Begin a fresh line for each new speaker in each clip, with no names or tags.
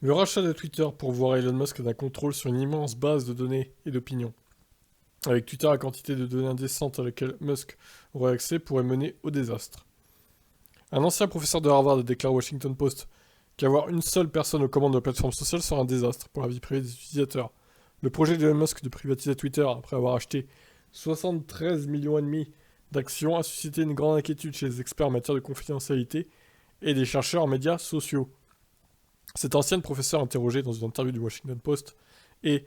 Le rachat de Twitter pourvoirait Elon Musk d'un contrôle sur une immense base de données et d'opinions. Avec Twitter, la quantité de données indécentes à laquelle Musk aurait accès pourrait mener au désastre. Un ancien professeur de Harvard déclare au Washington Post qu'avoir une seule personne aux commandes de la plateforme sociale sera un désastre pour la vie privée des utilisateurs. Le projet d'Elon Musk de privatiser Twitter après avoir acheté 73,5 millions d'actions a suscité une grande inquiétude chez les experts en matière de confidentialité et des chercheurs en médias sociaux. Cette ancienne professeure interrogée dans une interview du Washington Post est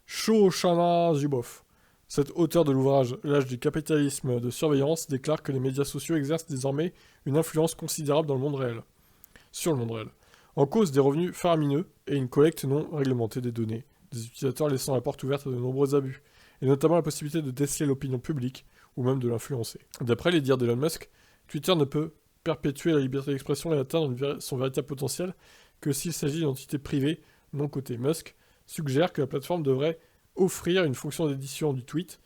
Shoshana Zuboff. Cet auteur de l'ouvrage L'âge du capitalisme de surveillance déclare que les médias sociaux exercent désormais une influence considérable dans le monde réel. Sur le monde réel. En cause des revenus faramineux et une collecte non réglementée des données des utilisateurs laissant la porte ouverte à de nombreux abus, et notamment la possibilité de déceler l'opinion publique ou même de l'influencer. D'après les dires d'Elon Musk, Twitter ne peut perpétuer la liberté d'expression et atteindre son véritable potentiel que s'il s'agit d'une entité privée non cotée. Musk suggère que la plateforme devrait offrir une fonction d'édition du tweet.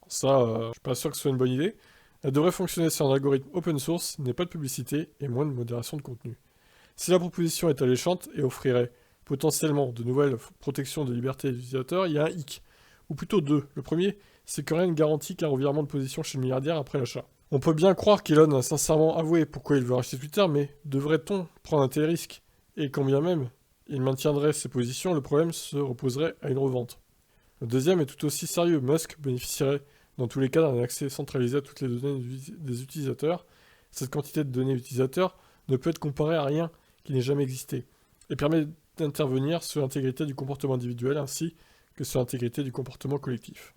Ça, je suis pas sûr que ce soit une bonne idée. Elle devrait fonctionner sur un algorithme open source, n'ait pas de publicité et moins de modération de contenu. Si la proposition est alléchante et offrirait potentiellement de nouvelles protections de liberté des utilisateurs, il y a un hic. Ou plutôt deux. Le premier, c'est que rien ne garantit qu'un revirement de position chez le milliardaire après l'achat. On peut bien croire qu'Elon a sincèrement avoué pourquoi il veut racheter Twitter, mais devrait-on prendre un tel risque? Et quand bien même il maintiendrait ses positions, le problème se reposerait à une revente. Le deuxième est tout aussi sérieux. Musk bénéficierait dans tous les cas d'un accès centralisé à toutes les données des utilisateurs. Cette quantité de données utilisateurs ne peut être comparée à rien qui n'ait jamais existé, et permet d'intervenir sur l'intégrité du comportement individuel ainsi que sur l'intégrité du comportement collectif,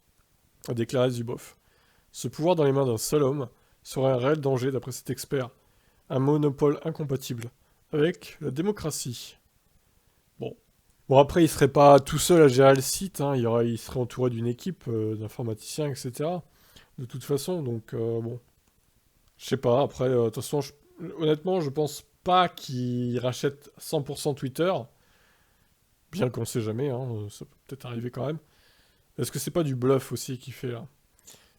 a déclaré Zuboff. Ce pouvoir dans les mains d'un seul homme serait un réel danger d'après cet expert, un monopole incompatible avec la démocratie. Bon après, il serait pas tout seul à gérer le site, hein. Il serait entouré d'une équipe d'informaticiens, etc. De toute façon, donc bon, je sais pas. Après, de toute façon, honnêtement, je pense pas qu'il rachète 100% Twitter, bien qu'on ne sait jamais, hein, ça peut peut-être arriver quand même. Est-ce que c'est pas du bluff aussi qu'il fait là?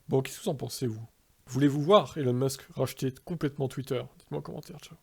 Bon, qu'est-ce que vous en pensez, vous? Voulez-vous voir Elon Musk racheter complètement Twitter? Dites-moi en commentaire, ciao.